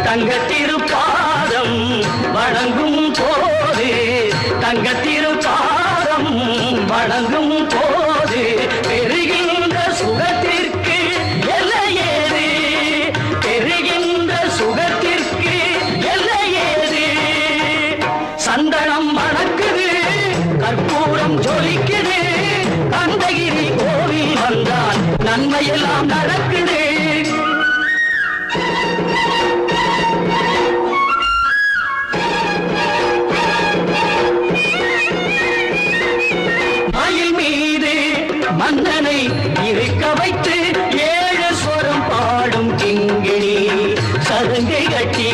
தங்கத்திருப்பாதம் வணங்கும் போது தங்கத்திருப்பாதம் வணங்கும் போது பெறுகின்ற சுகத்திற்கு எல்லையேது பெறுகின்ற சுகத்திற்கு எல்லையேது சந்தனம் மணக்குது கற்பூரம் ஜொலிக்குது கந்தகிரி கோவில் வந்தால் நன்மையெல்லாம் நடக்குது மயில் மீது மன்னனை இருக்க வைத்து 7 ஸ்வரம் பாடும் கிங்கிணி சதங்கை கட்டி